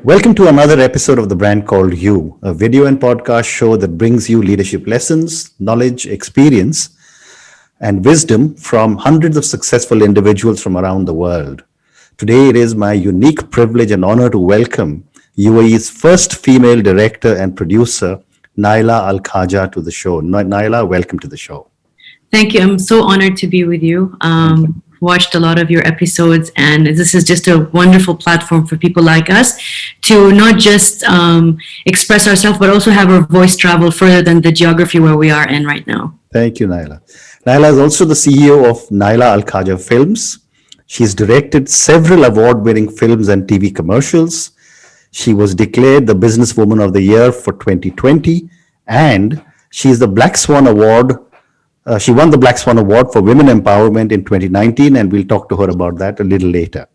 Welcome to another episode of The Brand Called You, a video and podcast show that brings you leadership lessons, knowledge, experience, and wisdom from hundreds of successful individuals from around the world. Today, it is my unique privilege and honor to welcome UAE's first female director and producer, Naila Al Khaja, to the show. Naila, welcome to the show. Thank you. I'm so honored to be with you. Watched a lot of your episodes, and this is just a wonderful platform for people like us to not just express ourselves, but also have our voice travel further than the geography where we are in right now. Thank you, Naila. Naila is also the CEO of Naila Al Khaja Films. She's directed several award-winning films and TV commercials. She was declared the Businesswoman of the Year for 2020, and she's the Black Swan Award. She won the Black Swan Award for Women Empowerment in 2019, and we'll talk to her about that a little later.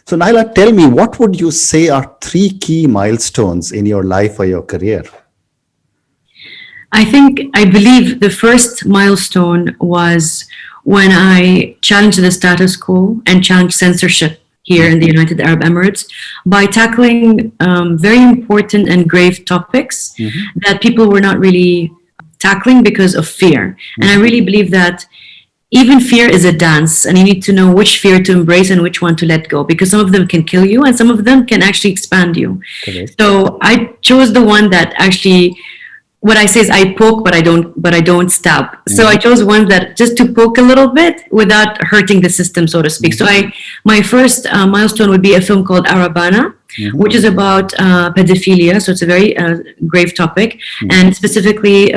So, Naila, tell me, what would you say are three key milestones in your life or your career? I believe the first milestone was when I challenged the status quo and challenged censorship here in the United Arab Emirates by tackling very important and grave topics that people were not really tackling because of fear. And I really believe that even fear is a dance, and you need to know which fear to embrace and which one to let go, because some of them can kill you and some of them can actually expand you. Correct. So I chose the one that actually, what I say is I poke, but I don't stab. So I chose one that just to poke a little bit without hurting the system, so to speak. So my first milestone would be a film called Arabana, which is about pedophilia. So it's a very grave topic, and specifically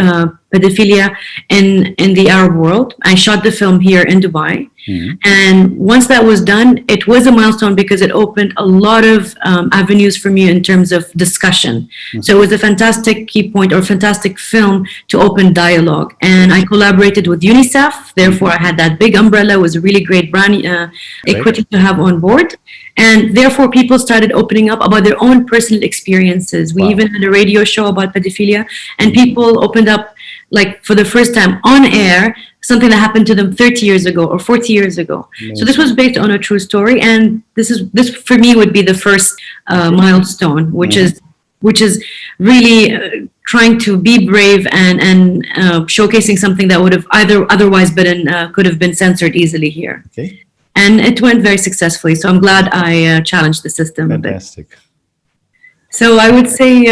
pedophilia in the Arab world. I shot the film here in Dubai. And once that was done, it was a milestone because it opened a lot of avenues for me in terms of discussion. So it was a fantastic key point or fantastic film to open dialogue. And I collaborated with UNICEF. Therefore, I had that big umbrella. It was a really great brand equity to have on board. And therefore, people started opening up about their own personal experiences. We even had a radio show about pedophilia, and people opened up, like for the first time on air, something that happened to them 30 years ago or 40 years ago. So this was based on a true story, and this for me would be the first milestone, which is really trying to be brave and showcasing something that would have otherwise could have been censored easily here. Okay. And it went very successfully. So I'm glad I challenged the system a bit. Fantastic. So I would say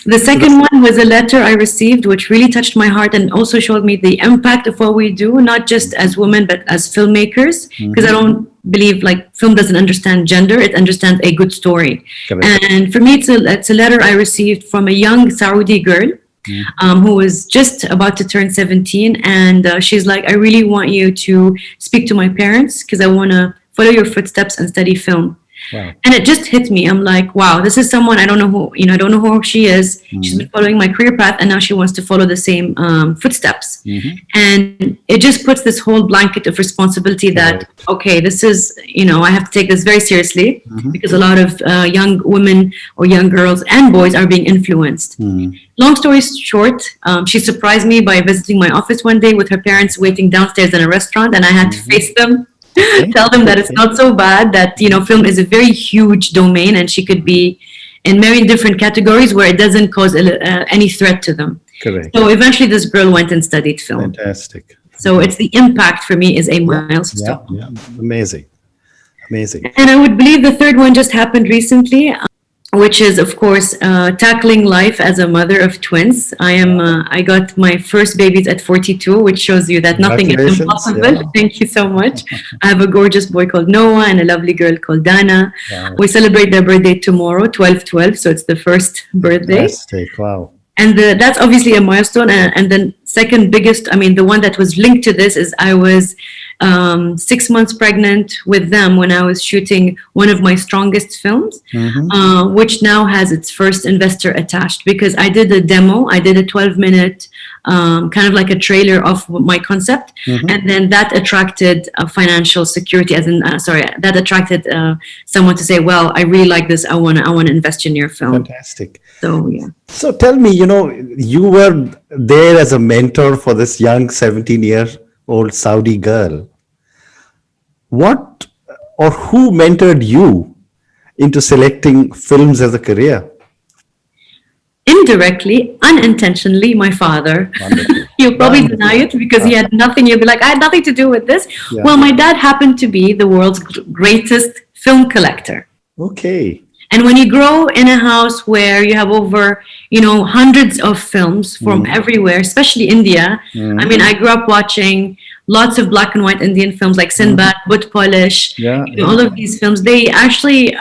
the second one was a letter I received, which really touched my heart and also showed me the impact of what we do, not just as women, but as filmmakers, because I don't believe like film doesn't understand gender, it understands a good story. Correct. And for me, it's a letter I received from a young Saudi girl who was just about to turn 17. And she's like, I really want you to speak to my parents because I want to follow your footsteps and study film. Wow. And it just hit me. I'm like, wow, this is someone I don't know I don't know who she is. She's been following my career path, and now she wants to follow the same footsteps. And it just puts this whole blanket of responsibility that, okay, this is, I have to take this very seriously because a lot of young women or young girls and boys are being influenced. Long story short, she surprised me by visiting my office one day with her parents waiting downstairs in a restaurant, and I had to face them. Tell them that it's not so bad, that film is a very huge domain and she could be in many different categories where it doesn't cause any threat to them. Correct. So eventually this girl went and studied film. Fantastic. So it's the impact for me is a milestone. Yeah. Amazing. And I would believe the third one just happened recently, which is, of course, tackling life as a mother of twins. I got my first babies at 42, which shows you that nothing is impossible. Yeah. Thank you so much. I have a gorgeous boy called Noah and a lovely girl called Dana. Wow. We celebrate their birthday tomorrow, 12/12, so it's the first birthday. Fantastic. Wow. And that's obviously a milestone. And then second biggest, the one that was linked to this is I was 6 months pregnant with them when I was shooting one of my strongest films, which now has its first investor attached, because I did a demo. I did a 12-minute kind of like a trailer of my concept, and then that attracted financial security, that attracted someone to say, well, I really like this, I want to invest in your film. Fantastic. So yeah. So tell me, you were there as a mentor for this young 17-year-old Saudi girl. What or who mentored you into selecting films as a career? Indirectly, unintentionally, my father. Wonderful. He'll probably Wonderful. deny it because he had nothing. He'll be like, I had nothing to do with this. Yeah. Well, my dad happened to be the world's greatest film collector. Okay. And when you grow in a house where you have over, hundreds of films from everywhere, especially India. I mean, I grew up watching lots of black and white Indian films like Sinbad, Boot Polish, Yeah, all of these films. They actually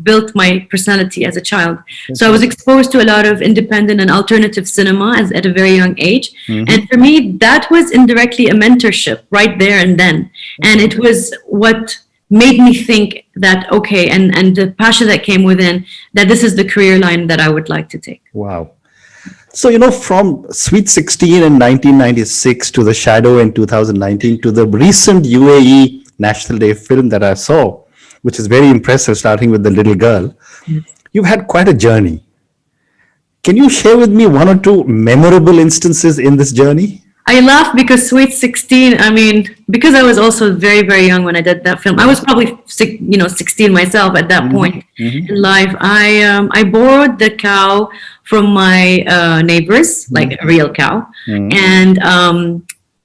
built my personality as a child. So I was exposed to a lot of independent and alternative cinema at a very young age. And for me, that was indirectly a mentorship right there and then. And it was what made me think that, okay, and the passion that came within, that this is the career line that I would like to take. Wow. So, from Sweet 16 in 1996 to The Shadow in 2019 to the recent UAE National Day film that I saw, which is very impressive, starting with the little girl, you've had quite a journey. Can you share with me one or two memorable instances in this journey? I laugh because Sweet 16, I mean, because I was also very, very young when I did that film. I was probably 16 myself at that point in life. I borrowed the cow from my neighbors, like a real cow.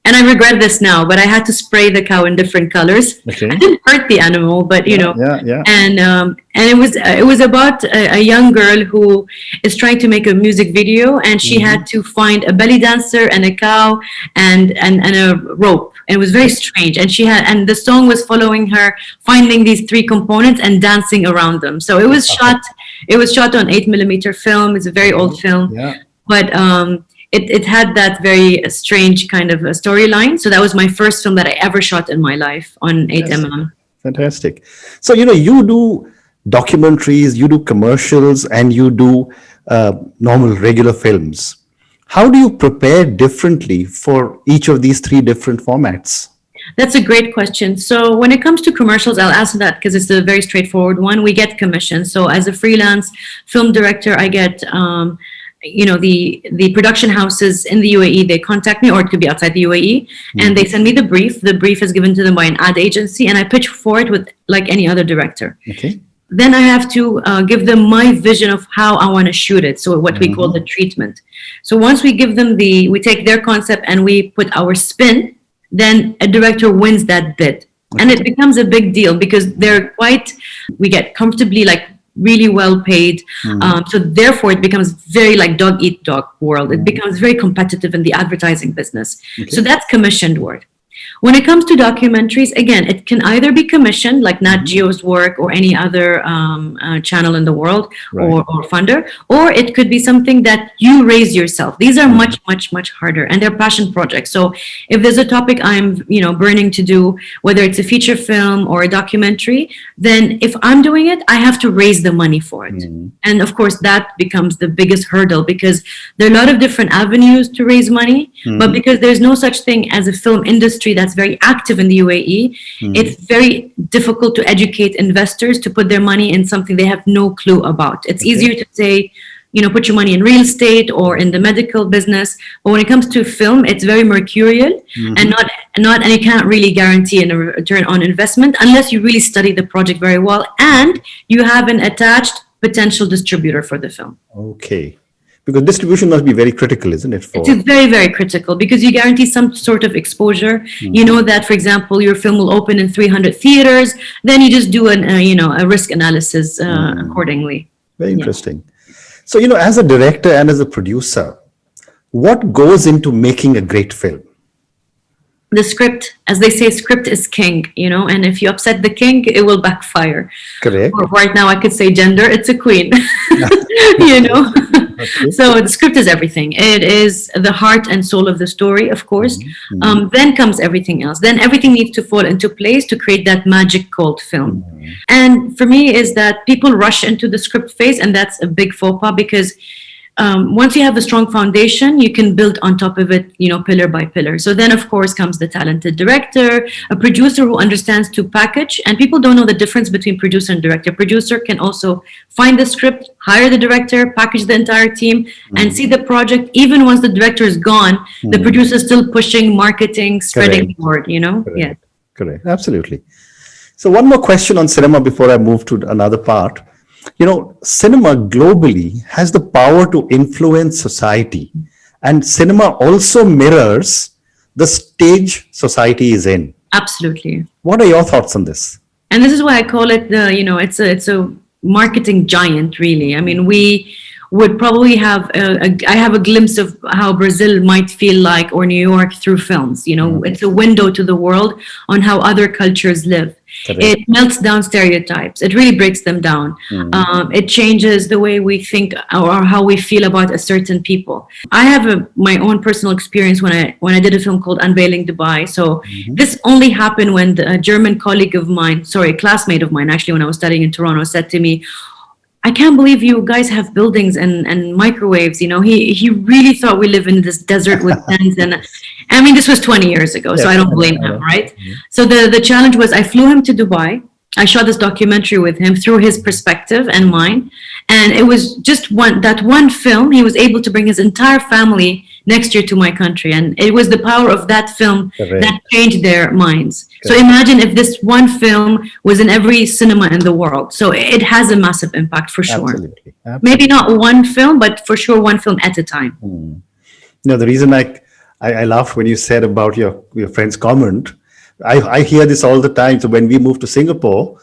And I regret this now, but I had to spray the cow in different colors. Okay. I didn't hurt the animal, but Yeah. and it was about a young girl who is trying to make a music video, and she had to find a belly dancer and a cow and a rope. And it was very strange, and the song was following her finding these three components and dancing around them. So it was shot on 8mm film. It's a very old film, but it had that very strange kind of a storyline. So that was my first film that I ever shot in my life on 8mm. Fantastic. So, you do documentaries, you do commercials, and you do normal, regular films. How do you prepare differently for each of these three different formats? That's a great question. So when it comes to commercials, I'll answer that because it's a very straightforward one. We get commissions. So as a freelance film director, I get the production houses in the UAE, they contact me, or it could be outside the UAE, and they send me the brief. The brief is given to them by an ad agency, and I pitch for it with like any other director. Okay. Then I have to give them my vision of how I want to shoot it. So what we call the treatment. So once we give them we take their concept and we put our spin, then a director wins that bid. And it becomes a big deal because we get comfortably really well paid. So therefore it becomes very like dog eat dog world. It becomes very competitive in the advertising business. Okay. So that's commissioned work. When it comes to documentaries, again, it can either be commissioned, like Nat Geo's work or any other channel in the world, or funder, or it could be something that you raise yourself. These are much, much, much harder, and they're passion projects. So if there's a topic I'm, burning to do, whether it's a feature film or a documentary, then if I'm doing it, I have to raise the money for it. And of course, that becomes the biggest hurdle because there are a lot of different avenues to raise money, but because there's no such thing as a film industry that's very active in the UAE, it's very difficult to educate investors to put their money in something they have no clue about. It's easier to say, put your money in real estate or in the medical business. But when it comes to film, it's very mercurial and and you can't really guarantee a return on investment unless you really study the project very well and you have an attached potential distributor for the film. Okay. Because distribution must be very critical, isn't it? It's very, very critical because you guarantee some sort of exposure. You know that, for example, your film will open in 300 theaters. Then you just do a risk analysis accordingly. Very interesting. So, as a director and as a producer, what goes into making a great film? The script, as they say, script is king, and if you upset the king, it will backfire. Correct. Or right now, I could say gender, it's a queen, Okay. So the script is everything. It is the heart and soul of the story, of course. Then comes everything else. Then everything needs to fall into place to create that magic called film. And for me is that people rush into the script phase, and that's a big faux pas because once you have a strong foundation, you can build on top of it, pillar by pillar. So then, of course, comes the talented director, a producer who understands to package. And people don't know the difference between producer and director. Producer can also find the script, hire the director, package the entire team, and see the project. Even once the director is gone, the producer is still pushing, marketing, spreading the word, Correct. Absolutely. So one more question on cinema before I move to another part. Cinema globally has the power to influence society, and cinema also mirrors the stage society is in. Absolutely. What are your thoughts on this? And this is why I call it it's a marketing giant, really. I mean, we would probably have I have a glimpse of how Brazil might feel like, or New York, through films. It's a window to the world on how other cultures live. Correct. It melts down stereotypes. It really breaks them down. It changes the way we think or how we feel about a certain people. I have my own personal experience when I did a film called Unveiling Dubai. So this only happened when a German colleague of mine, sorry, a classmate of mine, actually, when I was studying in Toronto, said to me, I can't believe you guys have buildings and microwaves. He really thought we live in this desert with tents. And I mean, this was 20 years ago, so I don't blame him, right? So the challenge was, I flew him to Dubai. I shot this documentary with him through his perspective and mine. And it was just one film. He was able to bring his entire family next year to my country. And it was the power of that film that changed their minds. So imagine if this one film was in every cinema in the world. So it has a massive impact for sure. Absolutely. Maybe not one film, but for sure one film at a time. The reason I laughed when you said about your friend's comment, I hear this all the time. So when we moved to Singapore,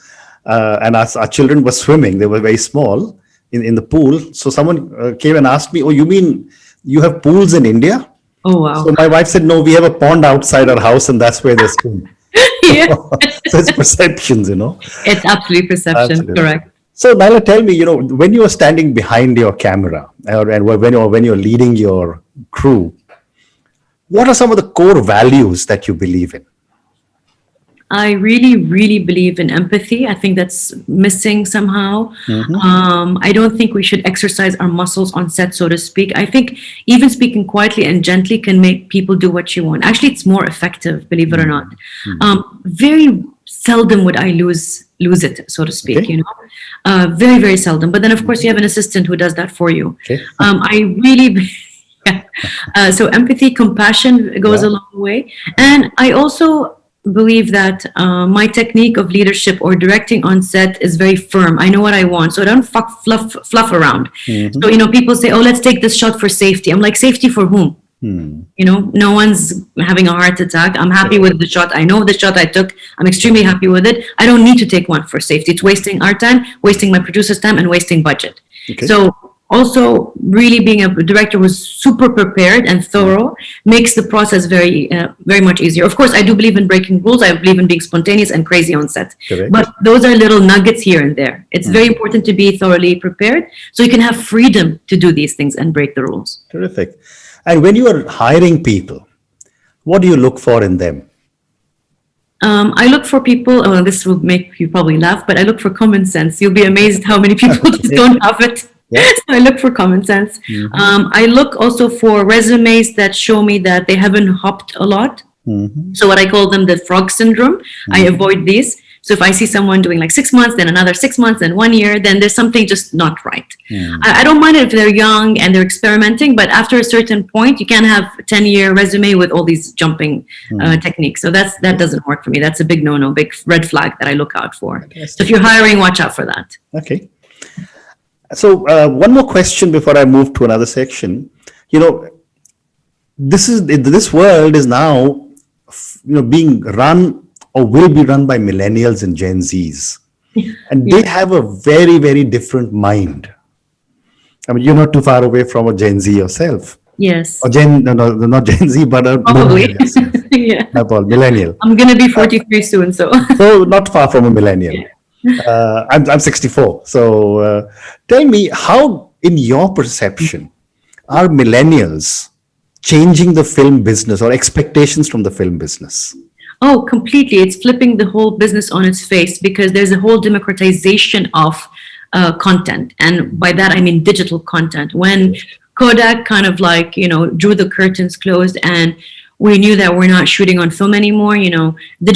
and our children were swimming, they were very small in the pool. So someone came and asked me, "Oh, you mean you have pools in India?" Oh, wow. So my wife said, "No, we have a pond outside our house, and that's where they swim." Yeah. So it's perceptions, It's absolutely perception, Absolutely. correct. So Naila, tell me, when you are standing behind your camera, when you're leading your crew, what are some of the core values that you believe in? I really, really believe in empathy. I think that's missing somehow. I don't think we should exercise our muscles on set, so to speak. I think even speaking quietly and gently can make people do what you want. Actually, it's more effective, believe it or not. Very seldom would I lose it, so to speak. Okay. Very, very seldom. But then, of course, you have an assistant who does that for you. Okay. I really. So empathy, compassion goes a long way. And I also believe that my technique of leadership or directing on set is very firm. I know what I want, so I don't fluff around. So people say, "Oh, let's take this shot for safety." I'm like, safety for whom? No one's having a heart attack. I'm happy with the shot. I know the shot I took. I'm extremely happy with it. I don't need to take one for safety. It's wasting our time, wasting my producer's time, and wasting budget. Okay. So also, really being a director who's super prepared and thorough makes the process very, very much easier. Of course, I do believe in breaking rules. I believe in being spontaneous and crazy on set. Correct. But those are little nuggets here and there. It's very important to be thoroughly prepared so you can have freedom to do these things and break the rules. Terrific. And when you are hiring people, what do you look for in them? I look for people, this will make you probably laugh, but I look for common sense. You'll be amazed how many people just don't have it. Yeah. So I look for common sense. I look also for resumes that show me that they haven't hopped a lot. So what I call them the frog syndrome. I avoid these. So if I see someone doing like 6 months, then another 6 months, then 1 year, then there's something just not right. I don't mind it if they're young and they're experimenting, but after a certain point, you can't have a 10-year resume with all these jumping techniques. So that doesn't work for me. That's a big no-no, big red flag that I look out for. So if you're hiring, watch out for that. Okay. So one more question before I move to another section. This world is now, being run or will be run by millennials and Gen Zs, and they have a very, very different mind. I mean, you're not too far away from a Gen Z yourself. Yes. Or not Gen Z, but a Probably. millennial. Yeah. Millennial. I'm going to be 43 soon, so. So not far from a millennial. I'm 64. So tell me, how, in your perception, are millennials changing the film business or expectations from the film business? Oh, completely. It's flipping the whole business on its face because there's a whole democratization of content. And by that, I mean digital content. When Kodak kind of drew the curtains closed and we knew that we're not shooting on film anymore, the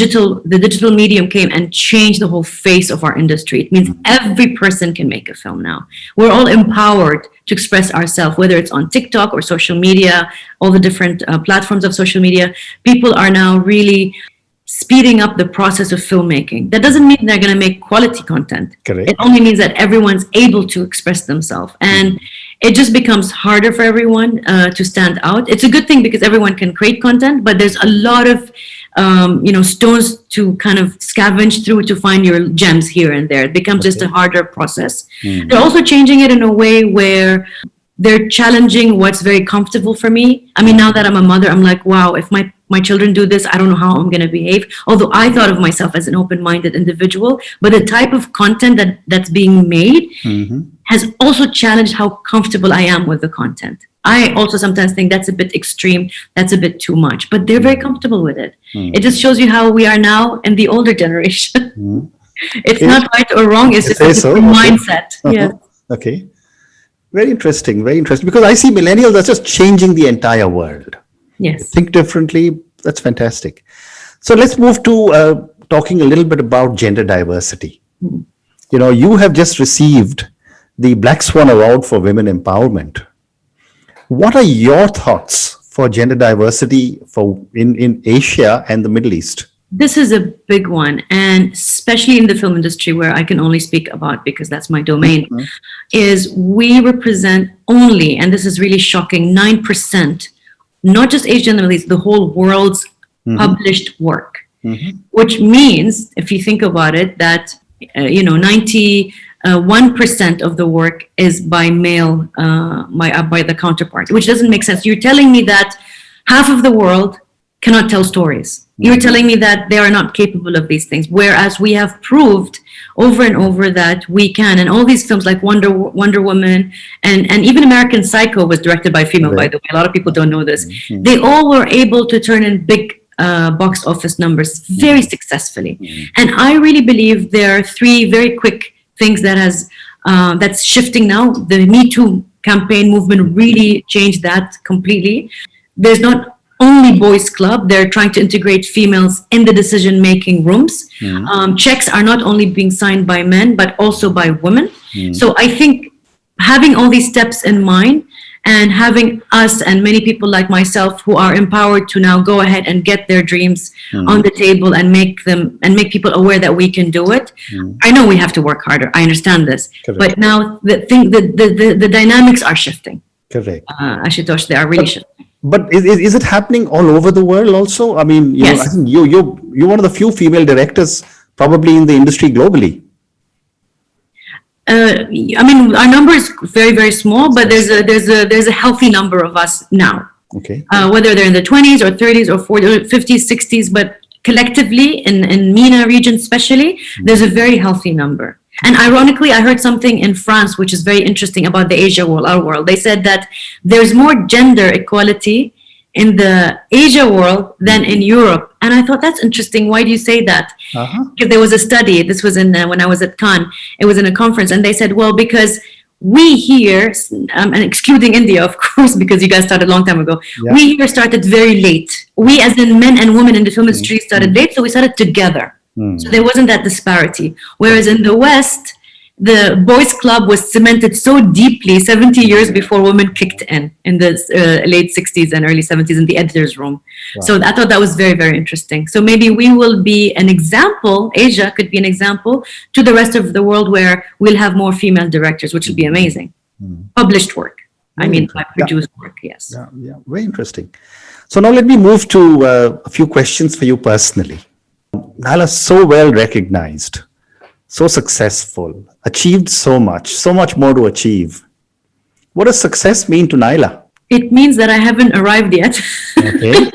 digital medium came and changed the whole face of our industry. It means every person can make a film now. We're all empowered to express ourselves, whether it's on TikTok or social media, all the different platforms of social media. People are now really speeding up the process of filmmaking. That doesn't mean they're going to make quality content. Correct. It only means that everyone's able to express themselves, and it just becomes harder for everyone to stand out. It's a good thing because everyone can create content, but there's a lot of stones to kind of scavenge through to find your gems here and there. It becomes just a harder process. They're also changing it in a way where they're challenging what's very comfortable for me. I mean, now that I'm a mother, I'm like, wow, if my children do this, I don't know how I'm going to behave. Although I thought of myself as an open-minded individual, but the type of content that's being made has also challenged how comfortable I am with the content. I also sometimes think that's a bit extreme, that's a bit too much, but they're very comfortable with it. It just shows you how we are now in the older generation. It's not right or wrong, it's just a different mindset. Yeah. Okay. Very interesting, because I see millennials are just changing the entire world. Yes. Think differently. That's fantastic. So let's move to talking a little bit about gender diversity. You have just received the Black Swan Award for Women Empowerment. What are your thoughts for gender diversity in Asia and the Middle East? This is a big one, and especially in the film industry, where I can only speak about because that's my domain, is we represent only, and this is really shocking, 9%, not just Asia and the Middle East, the whole world's published work, which means, if you think about it, that 91% of the work is by male, by the counterpart, which doesn't make sense. You're telling me that half of the world cannot tell stories. You're telling me that they are not capable of these things, whereas we have proved over and over that we can. And all these films like Wonder Woman and even American Psycho was directed by a female, by the way. A lot of people don't know this. They all were able to turn in big box office numbers very successfully. And I really believe there are three very quick things that's shifting now. The Me Too campaign movement really changed that completely. There's not only boys club, they're trying to integrate females in the decision-making rooms. Checks are not only being signed by men, but also by women. So I think having all these steps in mind and having us and many people like myself who are empowered to now go ahead and get their dreams on the table and make people aware that we can do it. I know we have to work harder. I understand this. Correct. But now the dynamics are shifting. Correct. Ashutosh, they are really shifting. But is it happening all over the world also? I mean, Yes. I think you're one of the few female directors probably in the industry globally. I mean, our number is very, very small, but there's a healthy number of us now. Okay. Whether they're in the 20s or 30s or 40s or 50s, 60s, but collectively in MENA region especially, there's a very healthy number. And ironically, I heard something in France, which is very interesting about the Asia world, our world. They said that there's more gender equality in the Asia world than in Europe. And I thought, that's interesting. Why do you say that? Because there was a study, this was when I was at Cannes, it was in a conference, and they said, well, because we here, and excluding India, of course, because you guys started a long time ago, we here started very late. We, as in men and women in the film industry, started late, so we started together. So there wasn't that disparity. Whereas in the West, the boys' club was cemented so deeply 70 years before women kicked in the late 60s and early 70s in the editor's room. Wow. So I thought that was very, very interesting. So maybe we will be an example, Asia could be an example to the rest of the world where we'll have more female directors, which would be amazing. Published work. I mean, by produced work, yes. Yeah, very interesting. So now let me move to a few questions for you personally. Naila, so well recognized, so successful, achieved so much more to achieve. What does success mean to Naila? It means that I haven't arrived yet. Okay.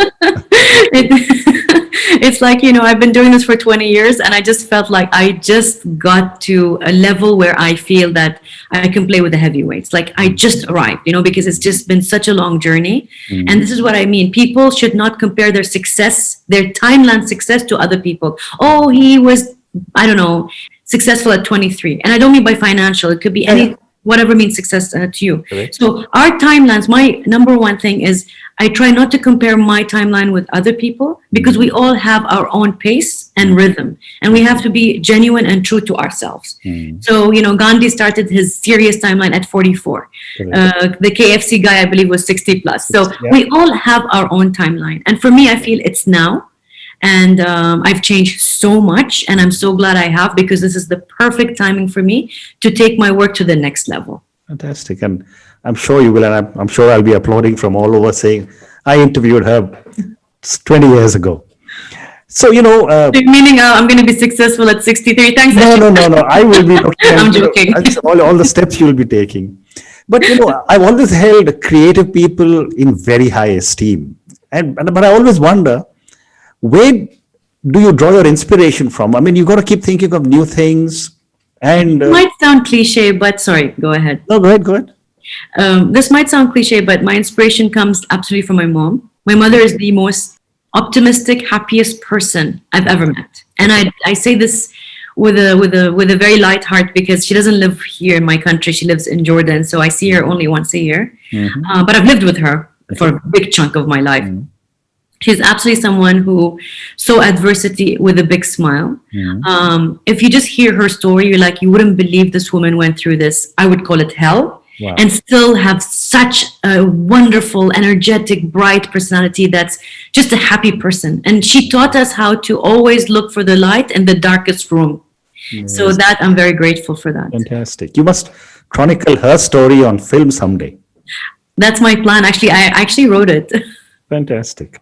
It's like, I've been doing this for 20 years and I just felt like I just got to a level where I feel that I can play with the heavyweights. Like I just arrived, because it's just been such a long journey. And this is what I mean. People should not compare their success, their timeline success to other people. Oh, he was, I don't know, successful at 23. And I don't mean by financial. It could be any, whatever means success to you. Okay. So our timelines, my number one thing is I try not to compare my timeline with other people because we all have our own pace and rhythm, and we have to be genuine and true to ourselves. So, Gandhi started his serious timeline at 44. The KFC guy, I believe, was 60 plus. So we all have our own timeline. And for me, I feel it's now. And I've changed so much, and I'm so glad I have, because this is the perfect timing for me to take my work to the next level. Fantastic. And I'm sure you will. And I'm sure I'll be applauding from all over saying, I interviewed her 20 years ago. So, Meaning I'm going to be successful at 63. Thanks, no, Ashik. no, no, no. I will be looking at I'm joking. all the steps you will be taking. But, I've always held creative people in very high esteem. But I always wonder, where do you draw your inspiration from? I mean, you got to keep thinking of new things. And It might sound cliche, but sorry, go ahead. no, go ahead, go ahead. This might sound cliche, but my inspiration comes absolutely from my mom. My mother is the most optimistic, happiest person I've ever met, and I say this with a very light heart, because she doesn't live here in my country. She lives in Jordan, so I see her only once a year. But I've lived with her for a big chunk of my life. She's absolutely someone who saw adversity with a big smile. If you just hear her story, you're like, you wouldn't believe this woman went through this. I would call it hell. Wow. And still have such a wonderful, energetic, bright personality that's just a happy person. And she taught us how to always look for the light in the darkest room. So that I'm very grateful for that. Fantastic. You must chronicle her story on film someday. That's my plan. Actually, I actually wrote it. Fantastic.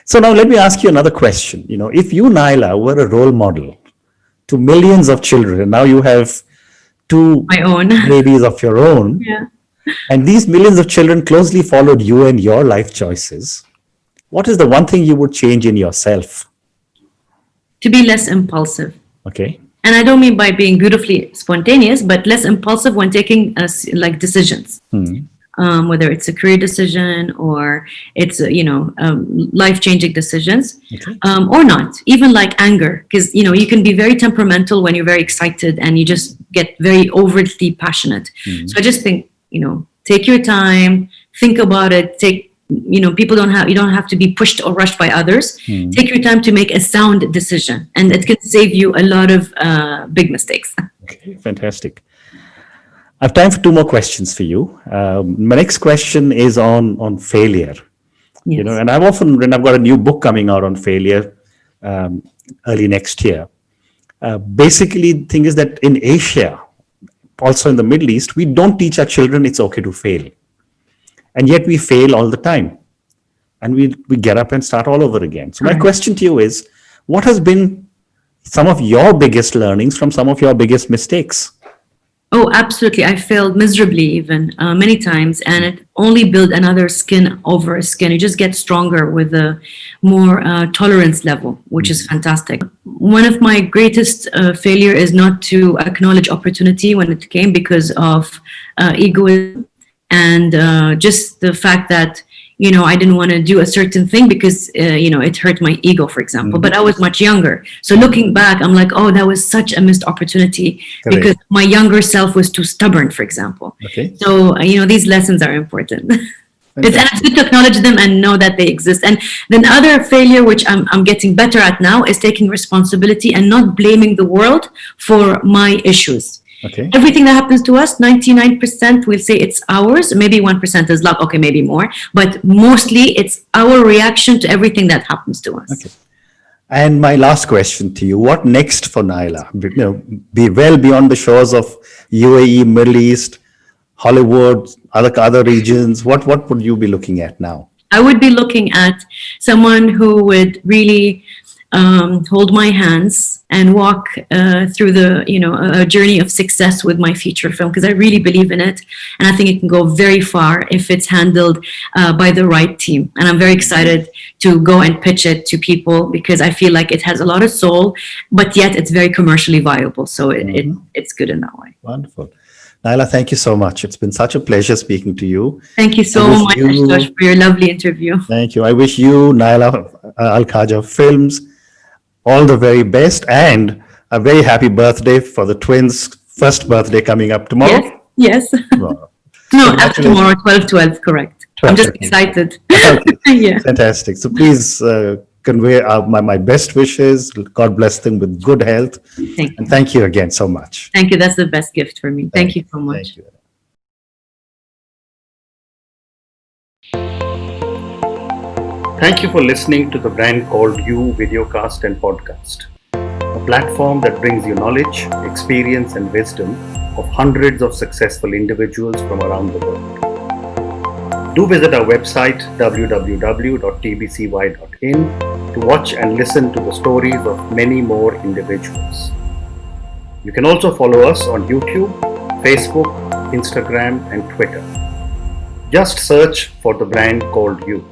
So now let me ask you another question. If you, Naila, were a role model to millions of children, and now you have two My own. babies of your own, Yeah. and these millions of children closely followed you and your life choices, what is the one thing you would change in yourself? To be less impulsive. Okay. And I don't mean by being beautifully spontaneous, but less impulsive when taking like decisions. Whether it's a career decision or it's life-changing decisions, or not, even like anger, because you can be very temperamental when you're very excited and you just get very overtly passionate. So I just think, take your time, think about it. You don't have to be pushed or rushed by others. Take your time to make a sound decision, and it can save you a lot of big mistakes. Okay, fantastic. I have time for two more questions for you. My next question is on failure. Yes. And I've got a new book coming out on failure early next year. Basically, the thing is that in Asia, also in the Middle East, we don't teach our children it's okay to fail. And yet we fail all the time. And we get up and start all over again. So my question to you is, what has been some of your biggest learnings from some of your biggest mistakes? Oh, absolutely. I failed miserably even many times, and it only built another skin over a skin. You just get stronger with a more tolerance level, which is fantastic. One of my greatest failure is not to acknowledge opportunity when it came, because of egoism and just the fact that I didn't want to do a certain thing because, it hurt my ego, for example. But I was much younger. So looking back, I'm like, oh, that was such a missed opportunity. Correct. Because my younger self was too stubborn, for example. Okay. So, these lessons are important. It's good to acknowledge them and know that they exist. And then other failure, which I'm getting better at now, is taking responsibility and not blaming the world for my issues. Okay. Everything that happens to us, 99% we'll say it's ours. Maybe 1% is luck. Okay, maybe more. But mostly it's our reaction to everything that happens to us. Okay. And my last question to you, what next for Naila? Be well beyond the shores of UAE, Middle East, Hollywood, other regions. What would you be looking at now? I would be looking at someone who would really hold my hands and walk through a journey of success with my feature film, because I really believe in it, and I think it can go very far if it's handled by the right team. And I'm very excited to go and pitch it to people, because I feel like it has a lot of soul, but yet it's very commercially viable. So it's good in that way. Wonderful. Naila, thank you so much. It's been such a pleasure speaking to you. Thank you so much, Ashutosh, for your lovely interview. Thank you. I wish you, Naila Al-Khaja Films, all the very best, and a very happy birthday for the twins' first birthday coming up tomorrow. Yes. Wow. No, after tomorrow, 12/12, correct. 12, I'm just okay. excited. Okay. Yeah. Fantastic. So please convey my best wishes. God bless them with good health. Thank you. And thank you again so much. Thank you. That's the best gift for me. Thank you so much. Thank you. Thank you for listening to the Brand Called You videocast and podcast, a platform that brings you knowledge, experience, and wisdom of hundreds of successful individuals from around the world. Do visit our website www.tbcy.in to watch and listen to the stories of many more individuals. You can also follow us on YouTube, Facebook, Instagram, and Twitter. Just search for the Brand Called You.